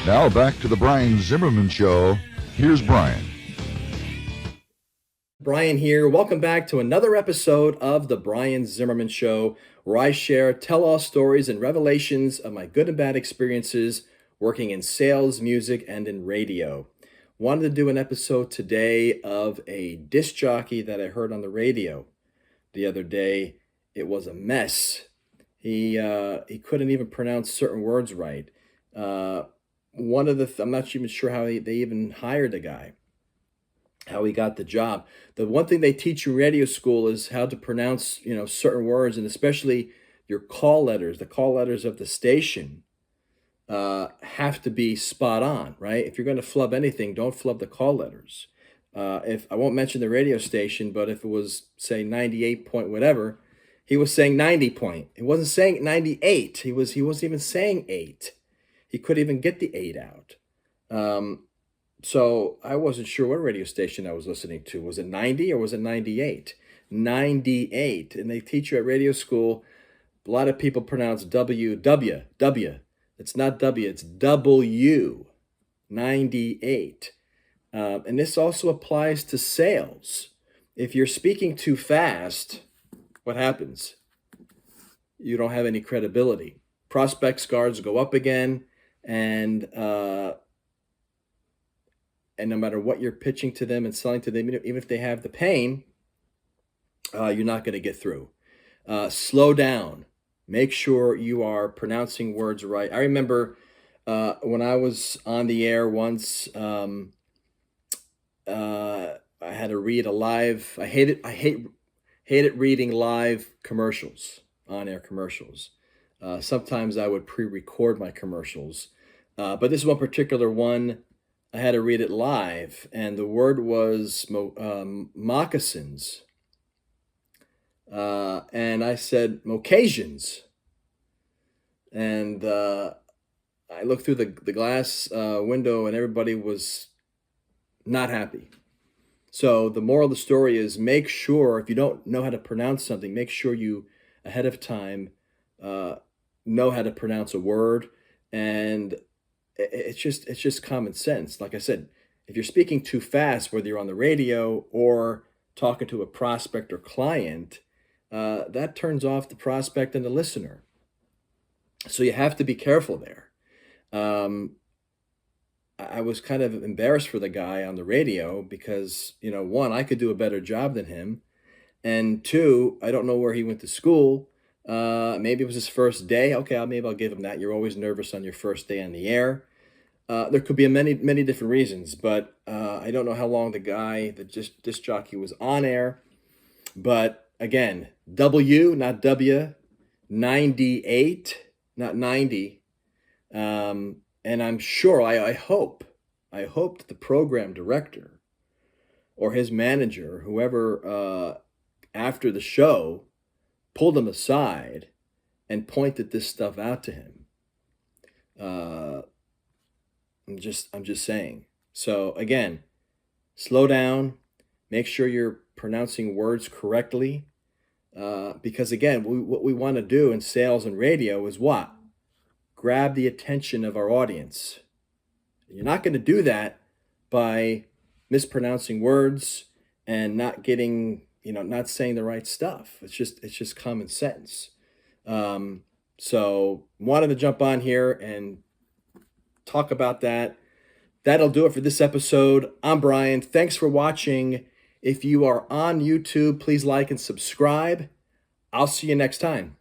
Now back to the Brian Zimmerman Show. Here's Brian. Brian here. Welcome back to another episode of the Brian Zimmerman Show, where I share tell-all stories and revelations of my good and bad experiences working in sales, music, and in radio. Wanted to do an episode today of a disc jockey that I heard on the radio the other day. It was a mess. He couldn't even pronounce certain words right. I'm not even sure how they even hired the guy, how he got the job. The one thing they teach you in radio school is how to pronounce, certain words, and especially your call letters. The call letters of the station have to be spot on, right? If you're going to flub anything, don't flub the call letters. If I won't mention the radio station, but if it was say 98 point whatever, he was saying 90 point. He wasn't saying 98. He wasn't even saying 8. He couldn't even get the 8 out. So I wasn't sure what radio station I was listening to. Was it 90 or was it 98? 98. And they teach you at radio school, a lot of people pronounce W. It's not W, it's W. 98. And this also applies to sales. If you're speaking too fast, what happens? You don't have any credibility. Prospects guards go up again, and no matter what you're pitching to them and selling to them, even if they have the pain, you're not going to get through. Slow down. Make sure you are pronouncing words right. I remember when I was on the air once, I had to read a live. I hated reading live commercials, on-air commercials. Sometimes I would pre-record my commercials, but this one particular one, I had to read it live, and the word was moccasins. And I said moccasins. And I looked through the glass window, and everybody was not happy. So the moral of the story is, make sure, if you don't know how to pronounce something, make sure you ahead of time know how to pronounce a word. And it's just common sense. Like I said, if you're speaking too fast, whether you're on the radio or talking to a prospect or client, that turns off the prospect and the listener. So you have to be careful there. I was kind of embarrassed for the guy on the radio because, one, I could do a better job than him. And two, I don't know where he went to school. Maybe it was his first day. Okay, maybe I'll give him that. You're always nervous on your first day on the air. There could be many different reasons, but I don't know how long the disc jockey was on air. But again, W, not W, 98, not 90. And I'm sure, I hope that the program director or his manager, whoever after the show, pulled him aside and pointed this stuff out to him. I'm just saying. So again, slow down, make sure you're pronouncing words correctly. Because again, what we want to do in sales and radio is what? Grab the attention of our audience. You're not going to do that by mispronouncing words and not getting, not saying the right stuff. It's just common sense. So wanted to jump on here and talk about that. That'll do it for this episode. I'm Brian. Thanks for watching. If you are on YouTube, please like and subscribe. I'll see you next time.